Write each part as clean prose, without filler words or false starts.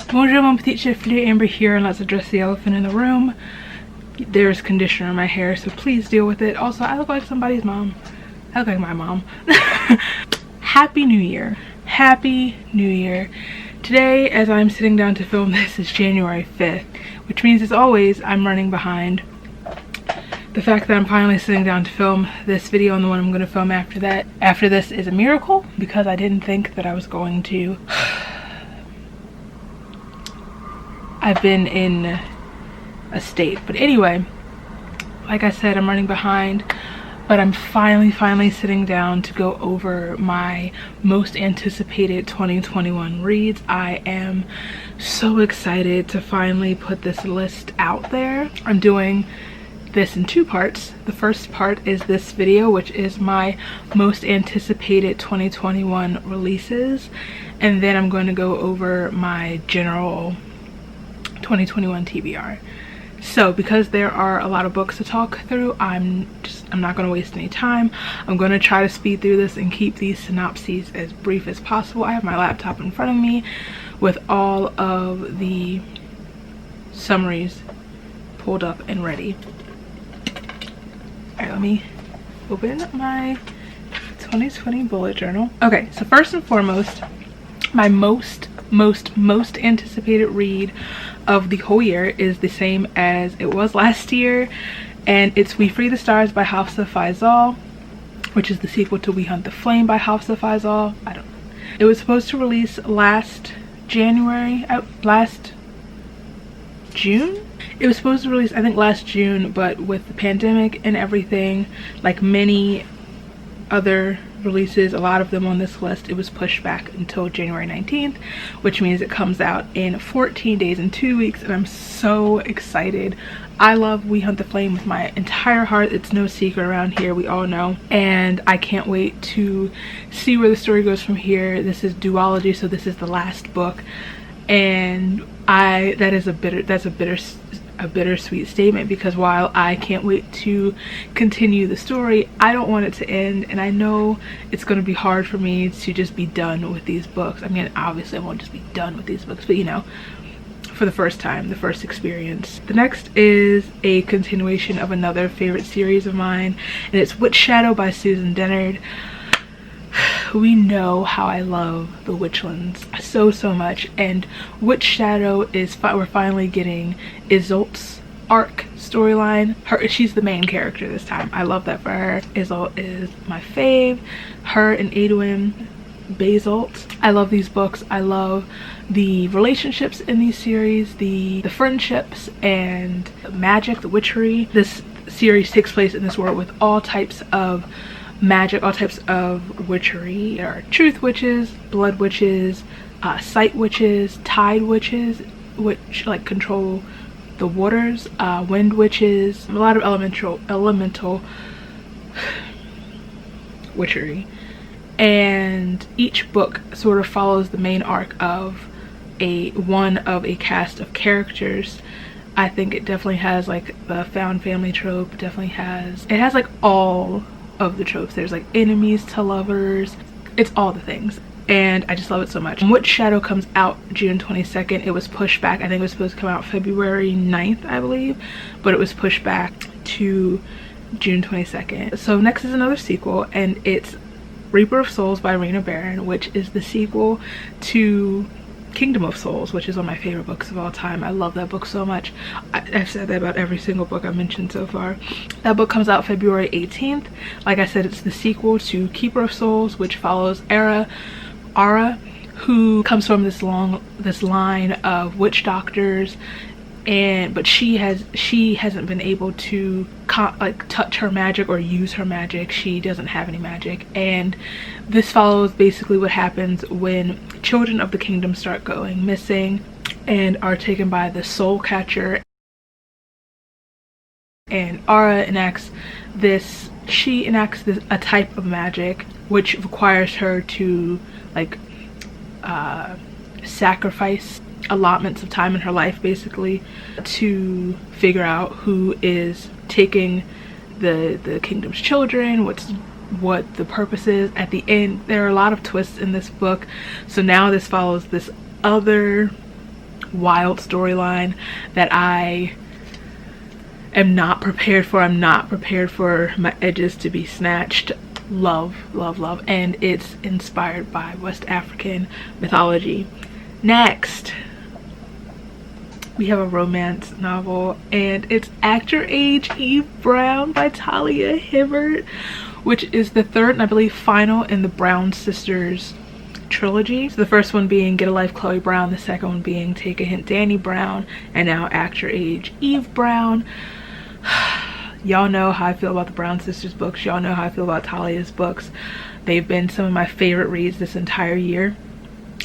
Bonjour mon petit chiflé, Amber here, and let's address the elephant in the room. There's conditioner in my hair, so please deal with it. Also, I look like somebody's mom. I look like my mom. Happy New Year. Happy New Year. Today, as I'm sitting down to film this, is January 5th, which means as always, I'm running behind. The fact that I'm finally sitting down to film this video and the one I'm going to film after this is a miracle, because I didn't think that I was going to. I've been in a state, but anyway, like I said, I'm running behind, but I'm finally sitting down to go over my most anticipated 2021 reads. I am so excited to finally put this list out there. I'm doing this in two parts. The first part is this video, which is my most anticipated 2021 releases, and then I'm going to go over my general 2021 TBR. So because there are a lot of books to talk through, I'm not going to waste any time. I'm going to try to speed through this and keep these synopses as brief as possible. I have my laptop in front of me with all of the summaries pulled up and ready. Alright, let me open my 2020 bullet journal. Okay, so first and foremost, my most anticipated read of the whole year is the same as it was last year, and it's We Free the Stars by Hafsa Faizal, which is the sequel to We Hunt the Flame by Hafsa Faizal. It was supposed to release last June. It was supposed to release, I think, last June, but with the pandemic and everything, like many other releases, a lot of them on this list, it was pushed back until January 19th, which means it comes out in 14 days and 2 weeks, and I'm so excited. I love We Hunt the Flame with my entire heart. It's no secret around here, we all know, and I can't wait to see where the story goes from here. This is duology, so this is the last book, and that's a bittersweet statement, because while I can't wait to continue the story, I don't want it to end, and I know it's going to be hard for me to just be done with these books. I mean, obviously I won't just be done with these books, but you know, for the first time, the first experience. The next is a continuation of another favorite series of mine, and it's Witch Shadow by Susan Dennard. We know how I love the Witchlands so much, and Witch Shadow is we're finally getting Isolt's arc storyline. She's the main character this time. I love that for her. Isolt is my fave. Her and Edwin Basolt. I love these books. I love the relationships in these series, the friendships and the magic, the witchery. This series takes place in this world with all types of magic, all types of witchery. There are truth witches, blood witches, sight witches, tide witches, which like control the waters, wind witches, a lot of elemental witchery. And each book sort of follows the main arc of one of a cast of characters. I think it definitely has like the found family trope. It has like all of the tropes. There's like enemies to lovers, it's all the things, and I just love it so much. Witch Shadow comes out June 22nd. It was pushed back. I think it was supposed to come out February 9th, I believe, but it was pushed back to June 22nd. So next is another sequel, and it's Reaper of Souls by Rena Barron, which is the sequel to Kingdom of Souls, which is one of my favorite books of all time. I love that book so much. I've said that about every single book I've mentioned so far. That book comes out February 18th. Like I said, it's the sequel to Keeper of Souls, which follows Ara, who comes from this line of witch doctors, but she hasn't been able to touch her magic or use her magic. She doesn't have any magic, and this follows basically what happens when children of the kingdom start going missing and are taken by the soul catcher. And Ara enacts a type of magic which requires her to sacrifice allotments of time in her life basically to figure out who is taking the kingdom's children, what the purpose is. At the end, there are a lot of twists in this book, so now this follows this other wild storyline that I am not prepared for. I'm not prepared for my edges to be snatched. Love, love, love. And it's inspired by West African mythology. Next, we have a romance novel, and it's Act Your Age, Eve Brown by Talia Hibbert, which is the third and I believe final in the Brown sisters trilogy. So the first one being Get a Life, Chloe Brown, the second one being Take a Hint, Danny Brown, and now Act Your Age, Eve Brown. Y'all know how I feel about the Brown sisters books. Y'all know how I feel about Talia's books. They've been some of my favorite reads this entire year.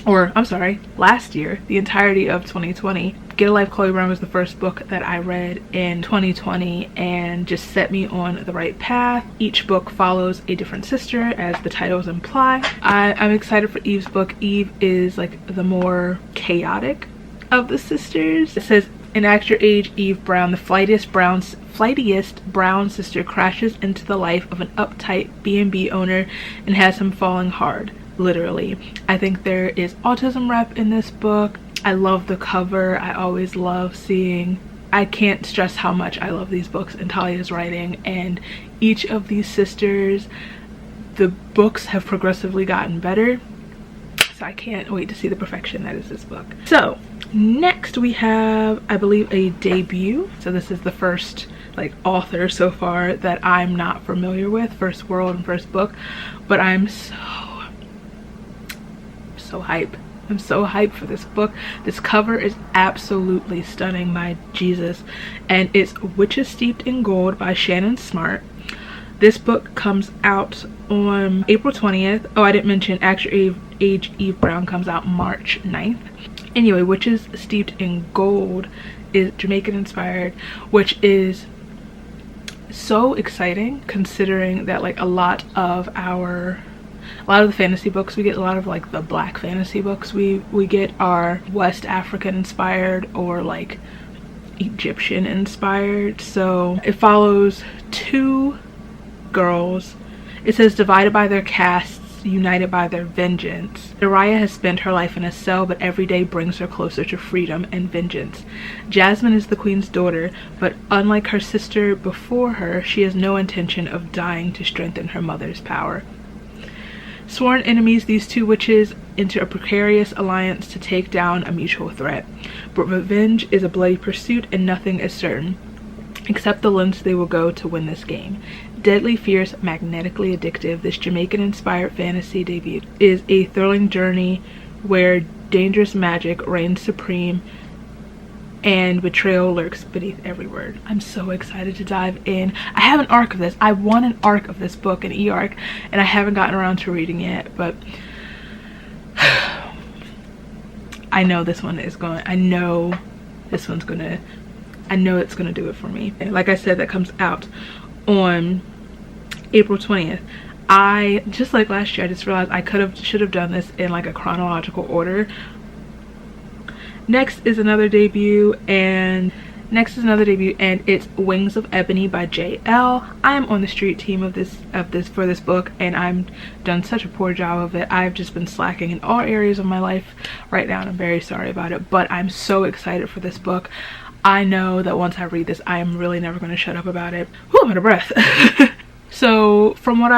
Or, I'm sorry, last year, the entirety of 2020. Get a Life, Chloe Brown was the first book that I read in 2020 and just set me on the right path. Each book follows a different sister, as the titles imply. I'm excited for Eve's book. Eve is like the more chaotic of the sisters. It says, in Act Your Age, Eve Brown, the flightiest brown sister crashes into the life of an uptight B&B owner and has him falling hard. Literally. I think there is autism rep in this book. I love the cover. I always love seeing, I can't stress how much I love these books and Talia's writing, and each of these sisters, the books have progressively gotten better, so I can't wait to see the perfection that is this book. So next we have, I believe, a debut. So this is the first like author so far that I'm not familiar with, first world and first book, but I'm so hype. I'm so hyped for this book. This cover is absolutely stunning, my Jesus. And it's Witches Steeped in Gold by Shannon Smart. This book comes out on April 20th. Oh, I didn't mention Act Your Age, Eve Brown comes out March 9th. Anyway, Witches Steeped in Gold is Jamaican inspired, which is so exciting considering that like a lot of the fantasy books we get, a lot of like the black fantasy books we get are West African inspired or like Egyptian inspired. So it follows two girls. It says divided by their castes, united by their vengeance. Araya has spent her life in a cell, but every day brings her closer to freedom and vengeance. Jasmine is the queen's daughter, but unlike her sister before her, she has no intention of dying to strengthen her mother's power. Sworn enemies, these two witches enter a precarious alliance to take down a mutual threat. But revenge is a bloody pursuit and nothing is certain, except the lengths they will go to win this game. Deadly fierce, magnetically addictive, this Jamaican-inspired fantasy debut is a thrilling journey where dangerous magic reigns supreme and betrayal lurks beneath every word. I'm so excited to dive in. I have an arc of this. I want an arc of this book, an e-arc, and I haven't gotten around to reading it, but I know this one is going, I know it's gonna do it for me. And like I said, that comes out on April 20th. I, just like last year, I just realized I should have done this in like a chronological order. Next is another debut, and it's Wings of Ebony by J.L. I am on the street team of this for this book, and I'm done such a poor job of it. I've just been slacking in all areas of my life right now, and I'm very sorry about it, but I'm so excited for this book. I know that once I read this, I am really never going to shut up about it. Whew, I'm out of breath. So from what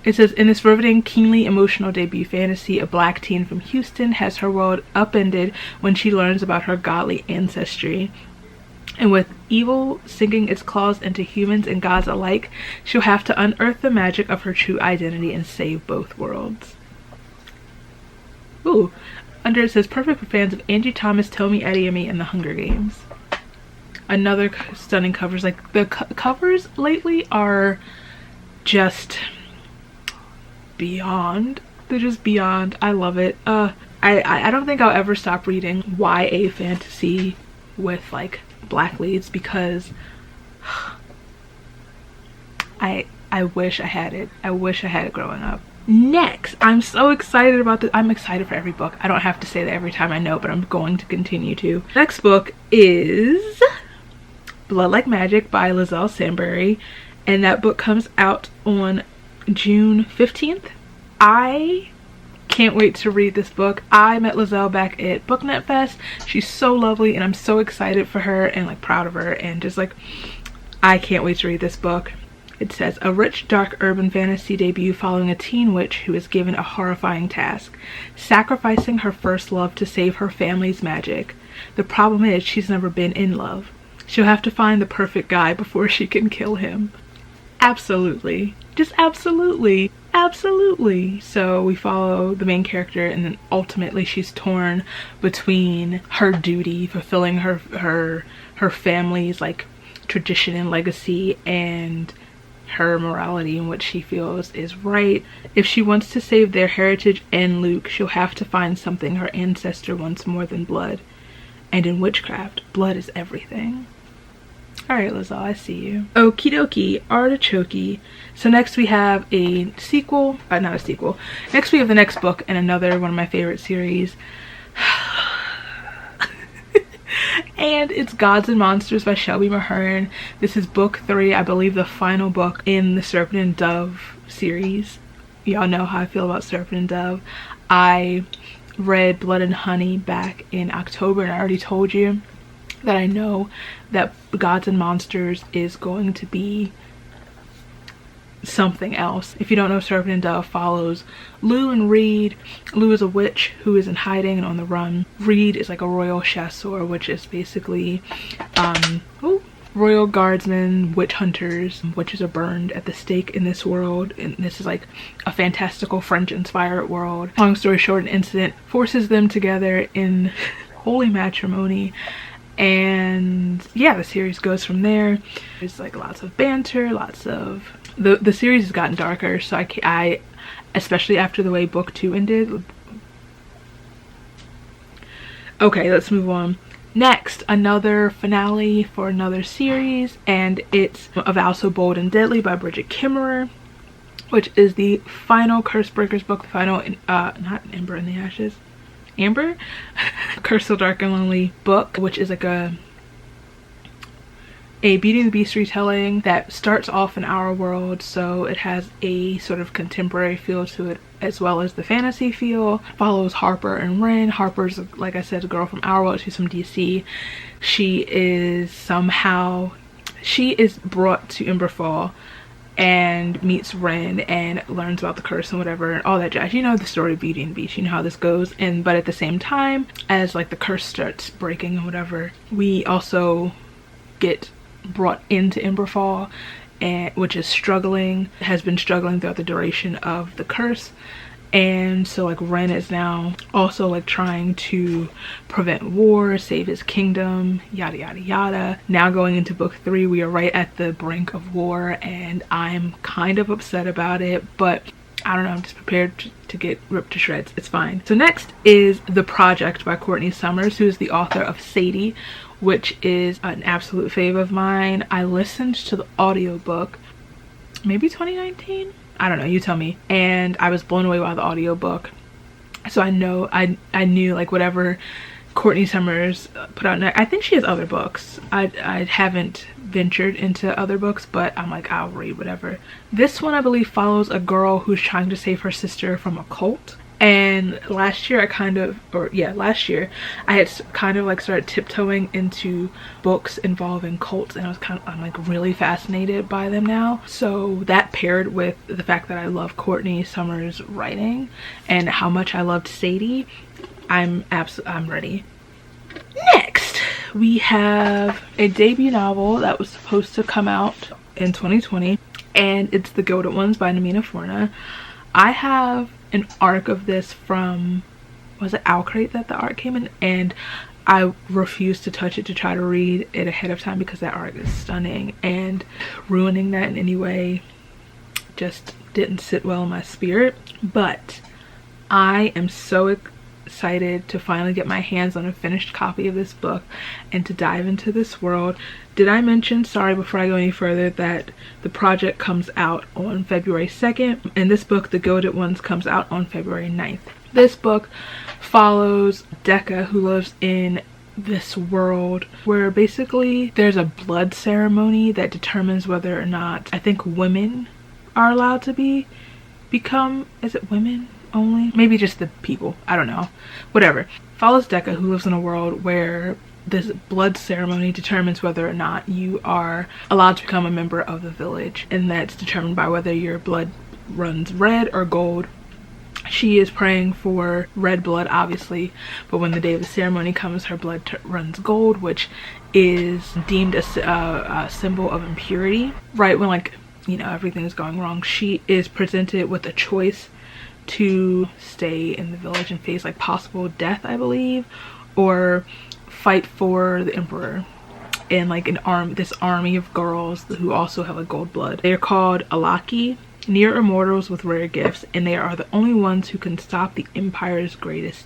it says, in this riveting, keenly emotional debut fantasy, a black teen from Houston has her world upended when she learns about her godly ancestry. And with evil sinking its claws into humans and gods alike, she'll have to unearth the magic of her true identity and save both worlds. Ooh. Under it says, perfect for fans of Angie Thomas, Tomi Adeyemi, and the Hunger Games. Another stunning covers. Like, the covers lately are just beyond. They're just beyond. I love it. I don't think I'll ever stop reading YA fantasy with like black leads, because I wish I had it. I wish I had it growing up. Next, I'm so excited about this. I'm excited for every book. I don't have to say that every time, I know, but I'm going to continue to. Next book is Blood Like Magic by Lizelle Sambury, and that book comes out on June 15th. I can't wait to read this book. I met Lizelle back at BookNet Fest. She's so lovely and I'm so excited for her and like proud of her, and just like I can't wait to read this book. It says, a rich, dark urban fantasy debut following a teen witch who is given a horrifying task, sacrificing her first love to save her family's magic. The problem is she's never been in love. She'll have to find the perfect guy before she can kill him. Absolutely. Just absolutely. Absolutely. So we follow the main character, and then ultimately she's torn between her duty, fulfilling her family's like tradition and legacy, and her morality and what she feels is right. If she wants to save their heritage and Luke, she'll have to find something her ancestor wants more than blood. And in witchcraft, blood is everything. Alright, Lizelle, I see you. Okie dokie, artichoke. So next we have a sequel, not a sequel. Next we have the next book in another one of my favorite series. And it's Gods and Monsters by Shelby Mahern. This is book 3, I believe the final book in the Serpent and Dove series. Y'all know how I feel about Serpent and Dove. I read Blood and Honey back in October, and I already told you that I know that Gods and Monsters is going to be something else. If you don't know, Serpent and Dove follows Lou and Reed. Lou is a witch who is in hiding and on the run. Reed is like a royal chasseur, which is basically royal guardsmen, witch hunters. Witches are burned at the stake in this world, and this is like a fantastical French inspired world. Long story short, an incident forces them together in holy matrimony. And yeah, the series goes from there. There's like lots of banter, lots of the series has gotten darker, so I especially after the way book 2 ended. Okay, let's move on. Next, another finale for another series, and it's A Vow So Bold and Deadly by Bridget Kimmerer, which is the final Cursebreakers book, the final not Ember in the Ashes, Amber Curse So Dark and Lonely book, which is like a Beauty and the Beast retelling that starts off in our world, so it has a sort of contemporary feel to it as well as the fantasy feel. Follows Harper and Ren. Harper's, like I said, a girl from our world. She's from DC. She is brought to Emberfall and meets Ren and learns about the curse and whatever and all that jazz. You know the story of Beauty and the Beast, you know how this goes. But at the same time, as like the curse starts breaking and whatever, we also get brought into Emberfall, which has been struggling throughout the duration of the curse. And so like Ren is now also like trying to prevent war, save his kingdom, yada yada yada. Now going into book 3, we are right at the brink of war, and I'm kind of upset about it, but I don't know, I'm just prepared to get ripped to shreds. It's fine. So next is The Project by Courtney Summers, who is the author of Sadie, which is an absolute fave of mine. I listened to the audiobook maybe 2019, I don't know, you tell me, and I was blown away by the audiobook. So I knew like whatever Courtney Summers put out, I think she has other books. I haven't ventured into other books, but I'm like, I'll read whatever. This one I believe follows a girl who's trying to save her sister from a cult. And last year I had kind of like started tiptoeing into books involving cults, and I'm like really fascinated by them now. So that paired with the fact that I love Courtney Summers' writing and how much I loved Sadie, I'm ready. Next, we have a debut novel that was supposed to come out in 2020, and it's The Gilded Ones by Namina Forna. I have an arc of this from, was it Owlcrate that the arc came in, and I refused to touch it to try to read it ahead of time because that arc is stunning, and ruining that in any way just didn't sit well in my spirit. But I am so excited to finally get my hands on a finished copy of this book and to dive into this world. Did I mention, sorry, before I go any further, that The Project comes out on February 2nd, and this book, The Gilded Ones, comes out on February 9th. This book follows Decca, who lives in this world where basically there's a blood ceremony that determines whether or not, I think, women are allowed to become, is it women? only. Maybe just the people. I don't know. Whatever. Follows Decca, who lives in a world where this blood ceremony determines whether or not you are allowed to become a member of the village, and that's determined by whether your blood runs red or gold. She is praying for red blood, obviously, but when the day of the ceremony comes, her blood runs gold, which is deemed a symbol of impurity. Right when, like, you know, everything is going wrong, she is presented with a choice to stay in the village and face like possible death, I believe, or fight for the emperor and like this army of girls who also have a gold blood. They are called Alaki, near immortals with rare gifts, and they are the only ones who can stop the empire's greatest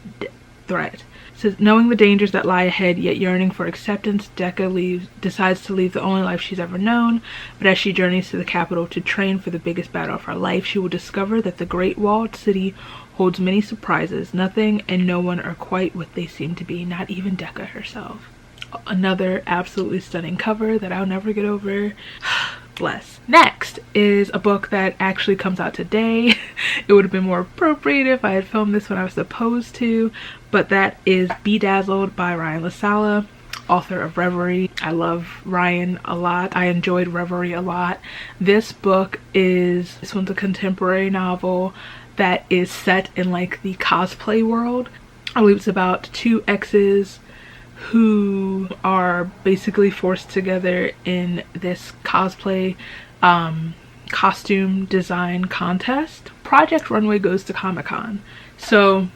threat. It says, knowing the dangers that lie ahead, yet yearning for acceptance, Decca decides to leave the only life she's ever known. But as she journeys to the capital to train for the biggest battle of her life, she will discover that the great walled city holds many surprises. Nothing and no one are quite what they seem to be, not even Decca herself. Another absolutely stunning cover that I'll never get over. Bless. Next is a book that actually comes out today. It would have been more appropriate if I had filmed this when I was supposed to, but that is Bedazzled by Ryan LaSala, author of Reverie. I love Ryan a lot. I enjoyed Reverie a lot. This one's a contemporary novel that is set in like the cosplay world. I believe it's about two exes who are basically forced together in this cosplay costume design contest. Project Runway goes to Comic-Con, so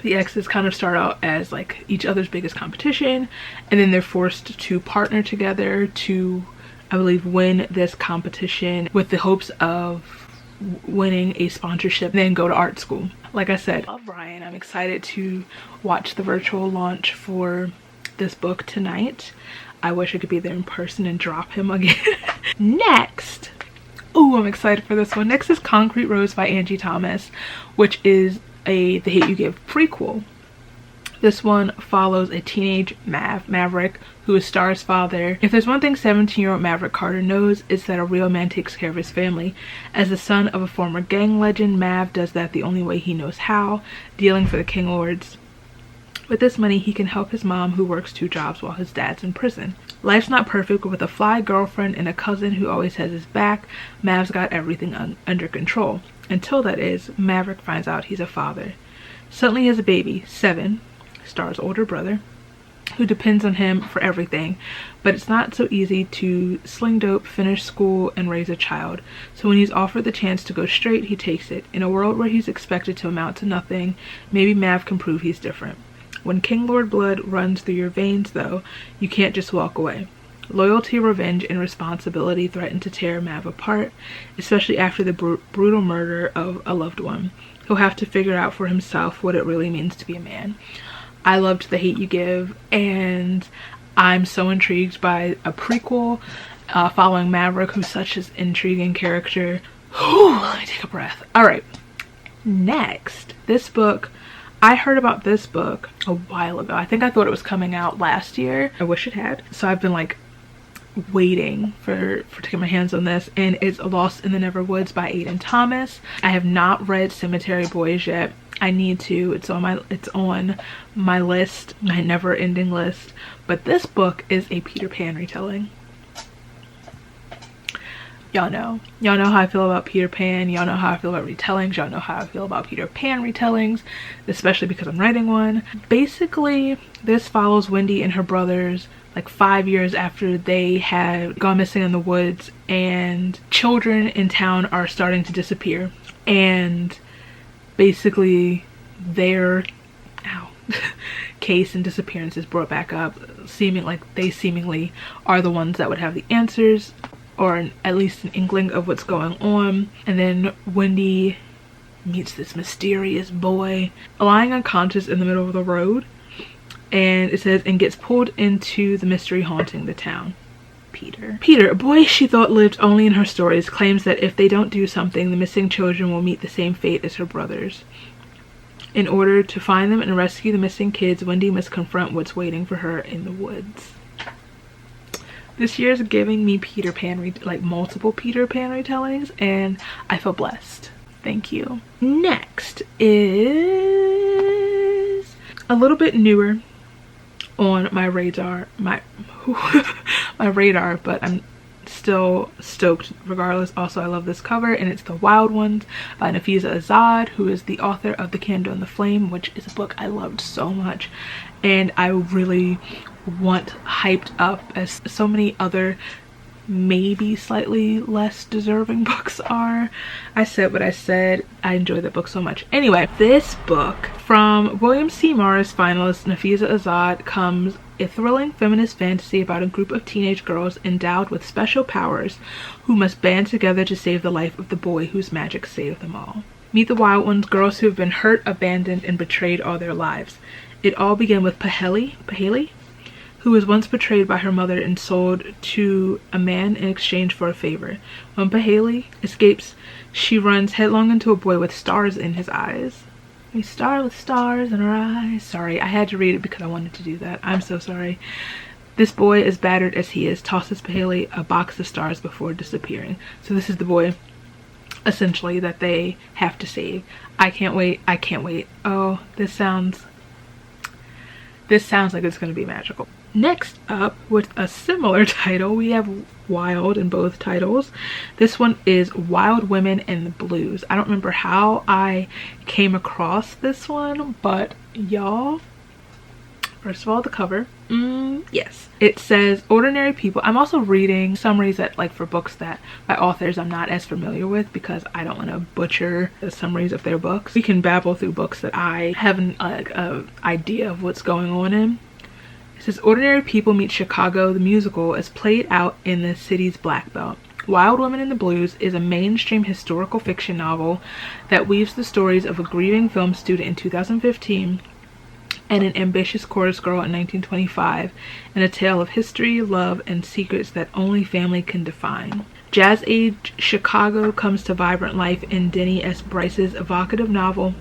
the exes kind of start out as like each other's biggest competition, and then they're forced to partner together to, I believe, win this competition with the hopes of winning a sponsorship, then go to art school. Like I said, I love Ryan. I'm excited to watch the virtual launch for this book tonight. I wish I could be there in person and drop him again. Next, I'm excited for this one. Next is Concrete Rose by Angie Thomas, which is The Hate You Give prequel. This one follows a teenage Maverick who is Star's father. If there's one thing 17-year-old Maverick Carter knows, it's that a real man takes care of his family. As the son of a former gang legend, Mav does that the only way he knows how, dealing for the King Lords. With this money, he can help his mom, who works 2 jobs while his dad's in prison. Life's not perfect, but with a fly girlfriend and a cousin who always has his back, Mav's got everything under control. Until that is, Maverick finds out he's a father. Suddenly he has a baby, 7, Star's older brother, who depends on him for everything. But it's not so easy to sling dope, finish school, and raise a child. So when he's offered the chance to go straight, he takes it. In a world where he's expected to amount to nothing, maybe Mav can prove he's different. When King Lord blood runs through your veins, though, you can't just walk away. Loyalty, revenge, and responsibility threaten to tear Mav apart, especially after the brutal murder of a loved one. He'll have to figure out for himself what it really means to be a man. I loved The Hate You Give, and I'm so intrigued by a prequel following Maverick, who's such an intriguing character. Let me take a breath. Alright, next, this book. I heard about this book a while ago. I think I thought it was coming out last year. I wish it had. So I've been like waiting for to get my hands on this, and it's Lost in the Neverwoods by Aiden Thomas. I have not read Cemetery Boys yet. I need to. It's on my list, my never-ending list. But this book is a Peter Pan retelling. Y'all know how I feel about Peter Pan. Y'all know how I feel about retellings. Y'all know how I feel about Peter Pan retellings, especially because I'm writing one. Basically, this follows Wendy and her brothers like 5 years after they had gone missing in the woods, and children in town are starting to disappear, and basically their case and disappearance is brought back up, they seemingly are the ones that would have the answers, or at least an inkling of what's going on. And then Wendy meets this mysterious boy lying unconscious in the middle of the road, and it says, and gets pulled into the mystery haunting the town. Peter, a boy she thought lived only in her stories, claims that if they don't do something, the missing children will meet the same fate as her brothers. In order to find them and rescue the missing kids, Wendy must confront what's waiting for her in the woods. This year is giving me Peter Pan, multiple Peter Pan retellings, and I feel blessed. Thank you. Next is a little bit newer on my radar, my radar, but I'm still stoked regardless. Also, I love this cover, and it's The Wild Ones by Nafisa Azad, who is the author of The Candle and the Flame, which is a book I loved so much and I really want hyped up as so many other maybe slightly less deserving books are. I said what I said. I enjoyed that book so much. Anyway, this book from William C. Morris finalist Nafisa Azad comes a thrilling feminist fantasy about a group of teenage girls endowed with special powers who must band together to save the life of the boy whose magic saved them all. Meet the Wild Ones, girls who have been hurt, abandoned, and betrayed all their lives. It all began with Paheli, who was once betrayed by her mother and sold to a man in exchange for a favor. When Paheli escapes, she runs headlong into a boy with stars in his eyes. A star with stars in her eyes. Sorry, I had to read it because I wanted to do that. I'm so sorry. This boy, as battered as he is, tosses Paheli a box of stars before disappearing. So this is the boy, essentially, that they have to save. I can't wait. I can't wait. Oh, this sounds like it's going to be magical. Next up, with a similar title, we have Wild in both titles. This one is Wild Women in the Blues. I don't remember how I came across this one, but y'all, first of all, the cover. Yes. It says ordinary people. I'm also reading summaries that, like, for books that by authors I'm not as familiar with because I don't want to butcher the summaries of their books. We can babble through books that I have an idea of what's going on in. It says ordinary people meet Chicago the musical as played out in the city's Black Belt. Wild Women in the Blues is a mainstream historical fiction novel that weaves the stories of a grieving film student in 2015 and an ambitious chorus girl in 1925, and a tale of history, love, and secrets that only family can define. Jazz age Chicago comes to vibrant life in Denny S. Bryce's evocative novel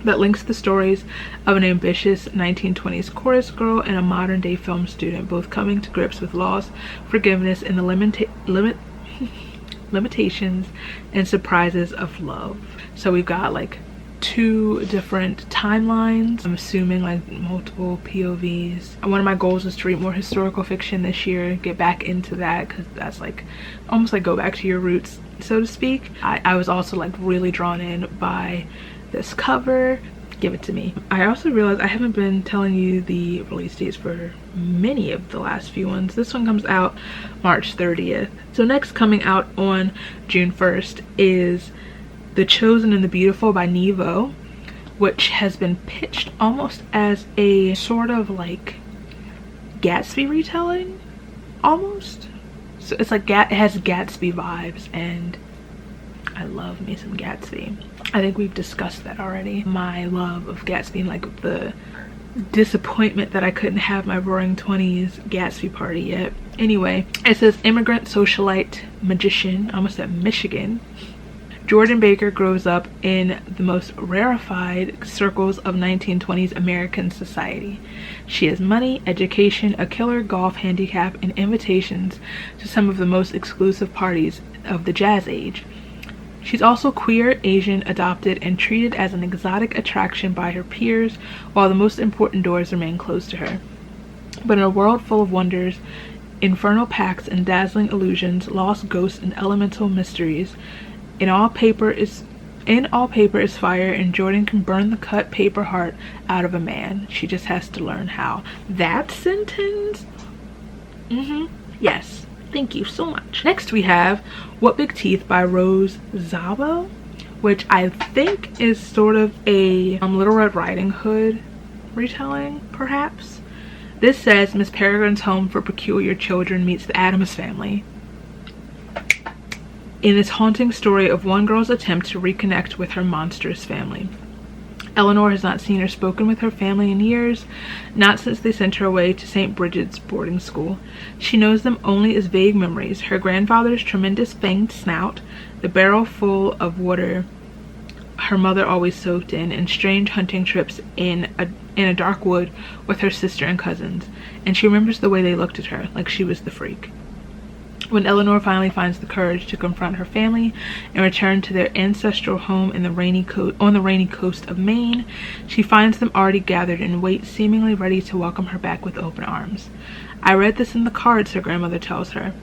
that links the stories of an ambitious 1920s chorus girl and a modern-day film student, both coming to grips with loss, forgiveness, and the limitations and surprises of love. So we've got like 2 different timelines. I'm assuming like multiple POVs. One of my goals is to read more historical fiction this year, get back into that, because that's like almost like go back to your roots, so to speak. I was also like really drawn in by this cover. Give it to me. I also realized I haven't been telling you the release dates for many of the last few ones. This one comes out March 30th. So next, coming out on June 1st is The Chosen and the Beautiful by Nevo, which has been pitched almost as a sort of like Gatsby retelling, almost. So it's like it has Gatsby vibes, and I love me some Gatsby. I think we've discussed that already. My love of Gatsby and like the disappointment that I couldn't have my Roaring 20s Gatsby party yet. Anyway, it says immigrant socialite magician, I almost said Michigan, Jordan Baker grows up in the most rarefied circles of 1920s American society. She has money, education, a killer golf handicap, and invitations to some of the most exclusive parties of the jazz age. She's also queer, Asian, adopted, and treated as an exotic attraction by her peers, while the most important doors remain closed to her. But in a world full of wonders, infernal pacts and dazzling illusions, lost ghosts and elemental mysteries, in all paper is fire, and Jordan can burn the cut paper heart out of a man. She just has to learn how. That sentence? Yes. Thank you so much. Next we have What Big Teeth by Rose Zabo, which I think is sort of a Little Red Riding Hood retelling, perhaps. This says Miss Peregrine's home for peculiar children meets the Addams family in this haunting story of one girl's attempt to reconnect with her monstrous family. Eleanor has not seen or spoken with her family in years, not since they sent her away to St. Bridget's boarding school. She knows them only as vague memories: her grandfather's tremendous fanged snout, the barrel full of water her mother always soaked in, and strange hunting trips in a dark wood with her sister and cousins. And she remembers the way they looked at her, like she was the freak. When Eleanor finally finds the courage to confront her family and return to their ancestral home in the rainy coast of Maine, she finds them already gathered in wait, seemingly ready to welcome her back with open arms. "I read this in the cards," her grandmother tells her.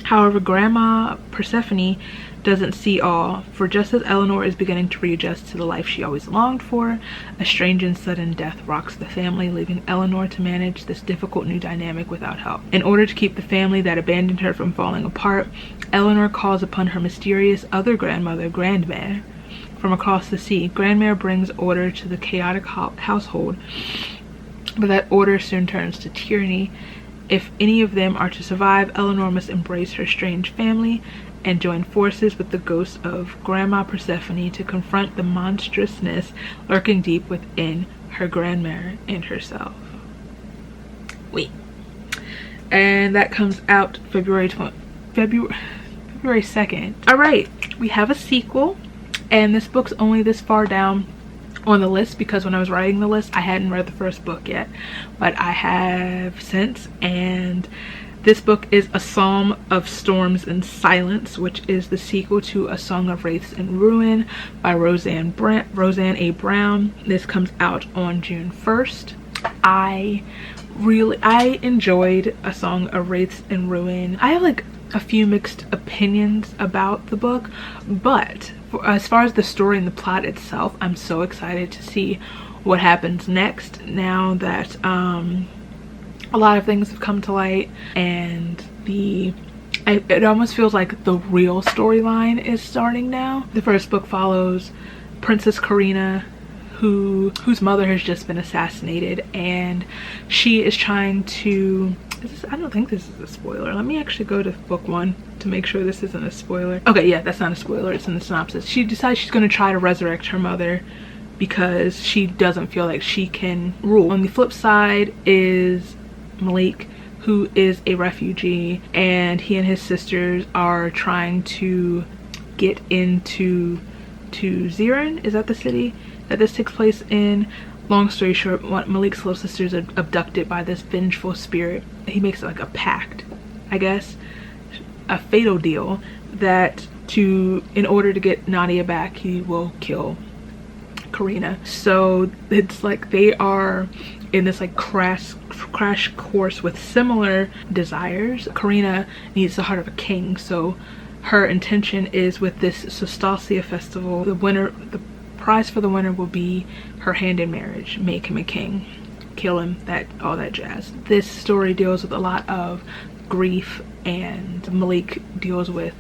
However, Grandma Persephone doesn't see all, for just as Eleanor is beginning to readjust to the life she always longed for, a strange and sudden death rocks the family, leaving Eleanor to manage this difficult new dynamic without help. In order to keep the family that abandoned her from falling apart, Eleanor calls upon her mysterious other grandmother, Grandmère, from across the sea. Grandmère brings order to the chaotic household, but that order soon turns to tyranny. If any of them are to survive, Eleanor must embrace her strange family and join forces with the ghost of Grandma Persephone to confront the monstrousness lurking deep within her grandmère and herself. Wait. And that comes out February 2nd. All right, we have a sequel, and this book's only this far down on the list because when I was writing the list I hadn't read the first book yet, but I have since. And this book is A Psalm of Storms and Silence, which is the sequel to A Song of Wraiths and Ruin by Roseanne A. Brown. This comes out on June 1st. I enjoyed A Song of Wraiths and Ruin. I have like a few mixed opinions about the book, but as far as the story and the plot itself, I'm so excited to see what happens next now that a lot of things have come to light, and it almost feels like the real storyline is starting now. The first book follows Princess Karina, whose mother has just been assassinated, and she is trying to I don't think this is a spoiler. Let me actually go to book 1 to make sure this isn't a spoiler. Okay, yeah, that's not a spoiler, it's in the synopsis. She decides she's going to try to resurrect her mother because she doesn't feel like she can rule. On the flip side is Malik, who is a refugee, and he and his sisters are trying to get into Zirin. Is that the city that this takes place in? Long story short, Malik's little sister is abducted by this vengeful spirit. He makes like a pact, I guess, a fatal deal that in order to get Nadia back, he will kill Karina. So it's like they are in this like crash course with similar desires. Karina needs the heart of a king, so her intention is with this Sostasia festival, the prize for the winner will be her hand in marriage, make him a king, kill him, all that jazz. This story deals with a lot of grief, and Malik deals with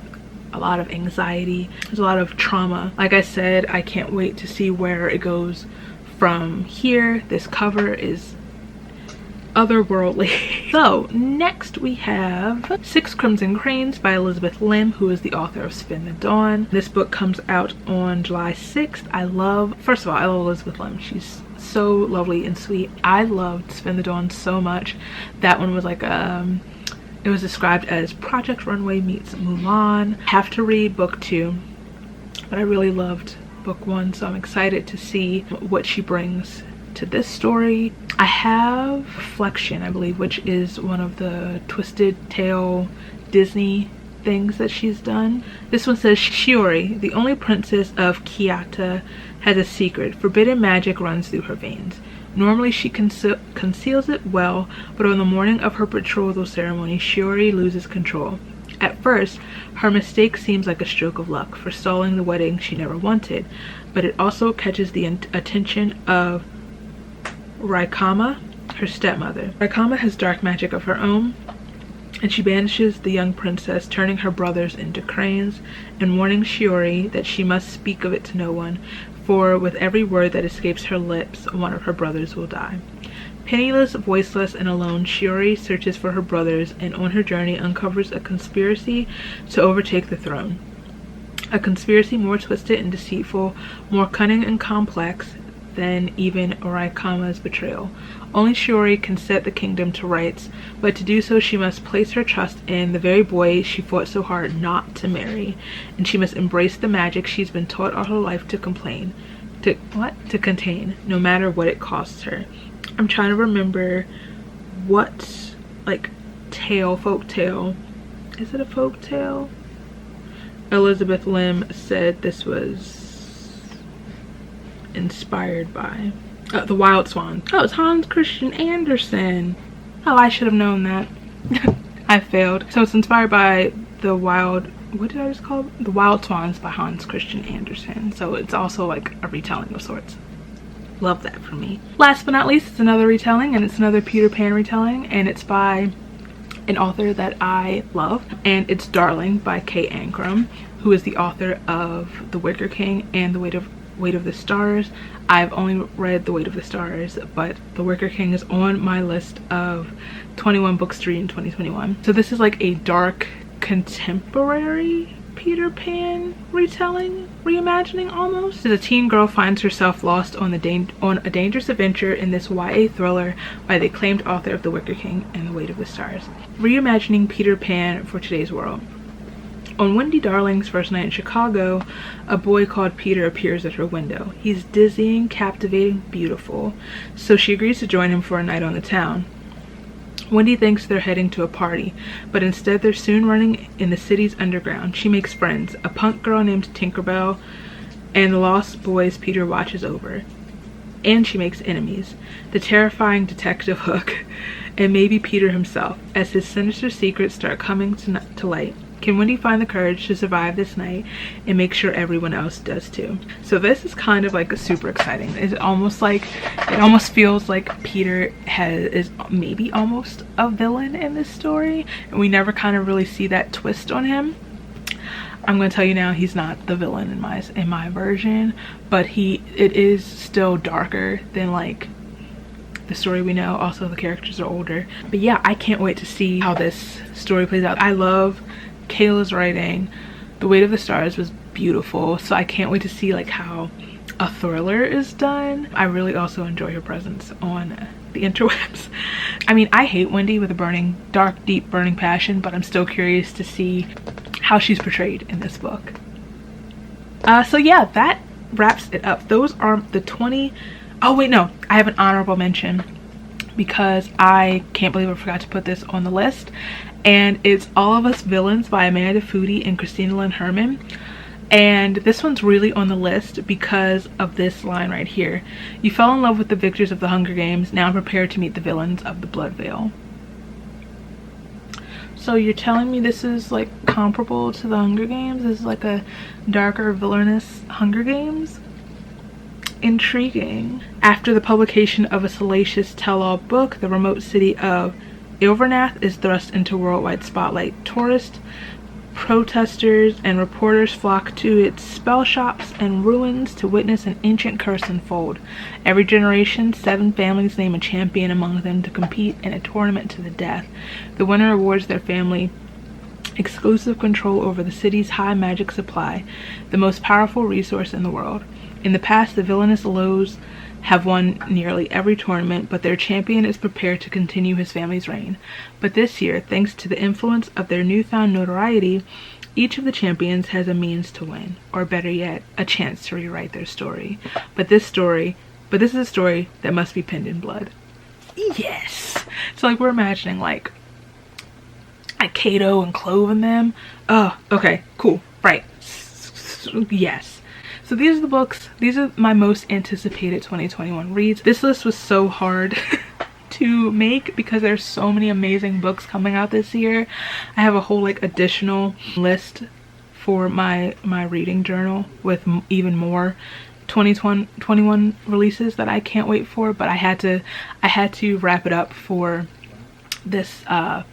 a lot of anxiety. There's a lot of trauma. Like I said, I can't wait to see where it goes from here. This cover is otherworldly. So next we have 6 Crimson Cranes by Elizabeth Lim, who is the author of Spin the Dawn. This book comes out on July 6th. First of all, I love Elizabeth Lim. She's so lovely and sweet. I loved Spin the Dawn so much. That one was like it was described as Project Runway meets Mulan. I have to read book 2, but I really loved book 1, so I'm excited to see what she brings to this story. I have Reflection, I believe, which is one of the Twisted Tale Disney things that she's done. This one says, Shiori, the only princess of Kyoto, has a secret. Forbidden magic runs through her veins. Normally she conceals it well, but on the morning of her betrothal ceremony, Shiori loses control. At first, her mistake seems like a stroke of luck, forestalling the wedding she never wanted, but it also catches the attention of Raikama, her stepmother. Raikama has dark magic of her own, and she banishes the young princess, turning her brothers into cranes and warning Shiori that she must speak of it to no one, for with every word that escapes her lips, one of her brothers will die. Penniless, voiceless, and alone, Shiori searches for her brothers, and on her journey uncovers a conspiracy to overtake the throne. A conspiracy more twisted and deceitful, more cunning and complex than even Raikama's betrayal. Only Shiori can set the kingdom to rights, but to do so she must place her trust in the very boy she fought so hard not to marry, and she must embrace the magic she's been taught all her life to contain, no matter what it costs her. I'm trying to remember what like folk tale Is it a folk tale? Elizabeth Lim said this was inspired by The Wild Swan. Oh, it's Hans Christian Andersen. Oh, I should have known that. I failed. So it's inspired by The Wild, what did I just call it? The Wild Swans by Hans Christian Andersen. So it's also like a retelling of sorts. Love that for me. Last but not least, it's another retelling, and it's another Peter Pan retelling, and it's by an author that I love, and it's Darling by Kay Ancrum, who is the author of The Wicker King and The Weight of the Stars. I've only read The Weight of the Stars, but The Wicker King is on my list of 21 books to read in 2021. So this is like a dark contemporary Peter Pan retelling, reimagining almost. As a teen girl finds herself lost on a dangerous adventure in this YA thriller by the acclaimed author of The Wicker King and The Weight of the Stars. Reimagining Peter Pan for today's world. On Wendy Darling's first night in Chicago, a boy called Peter appears at her window. He's dizzying, captivating, beautiful, so she agrees to join him for a night on the town. Wendy thinks they're heading to a party, but instead they're soon running in the city's underground. She makes friends, a punk girl named Tinkerbell, and the lost boys Peter watches over. And she makes enemies, the terrifying Detective Hook, and maybe Peter himself, as his sinister secrets start coming to light. Can Wendy find the courage to survive this night and make sure everyone else does too? So this is kind of like super exciting. It's almost like, it almost feels like Peter is maybe almost a villain in this story, and we never kind of really see that twist on him. I'm going to tell you now, he's not the villain in my version, but it is still darker than like the story we know. Also, the characters are older, but yeah, I can't wait to see how this story plays out. I love Kayla's writing. The Weight of the Stars was beautiful, so I can't wait to see like how a thriller is done. I really also enjoy her presence on the interwebs. I mean, I hate Wendy with a dark, deep, burning passion, but I'm still curious to see how she's portrayed in this book. So yeah, that wraps it up. Those are the 20. Oh wait, no, I have an honorable mention because I can't believe I forgot to put this on the list, and it's All of Us Villains by Amanda Foody and Christina Lynn Herman. And this one's really on the list because of this line right here. You fell in love with the victors of the Hunger Games, now prepare to meet the villains of the Blood Veil. So you're telling me this is like comparable to the Hunger Games? This is like a darker, villainous Hunger Games? Intriguing. After the publication of a salacious tell-all book, the remote city of Ilvernath is thrust into worldwide spotlight. Tourists, protesters, and reporters flock to its spell shops and ruins to witness an ancient curse unfold. Every generation, 7 families name a champion among them to compete in a tournament to the death. The winner awards their family exclusive control over the city's high magic supply, the most powerful resource in the world. In the past, the villainous Lows have won nearly every tournament, but their champion is prepared to continue his family's reign. But this year, thanks to the influence of their newfound notoriety, each of the champions has a means to win, or better yet, a chance to rewrite their story. But this is a story that must be penned in blood. Yes! So like we're imagining like Kato and Clove and them. Oh, okay, cool, right. Yes. So these are the books, these are my most anticipated 2021 reads. This list was so hard to make because there's so many amazing books coming out this year. I have a whole like additional list for my reading journal with even more 2021 releases that I can't wait for, but I had to wrap it up for this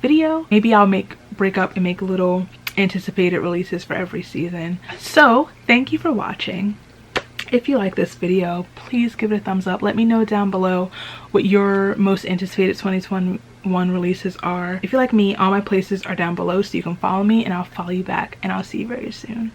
video. Maybe I'll break up and make little anticipated releases for every season. So thank you for watching. If you like this video, please give it a thumbs up. Let me know down below what your most anticipated 2021 releases are. If you're like me, all my places are down below so you can follow me and I'll follow you back, and I'll see you very soon.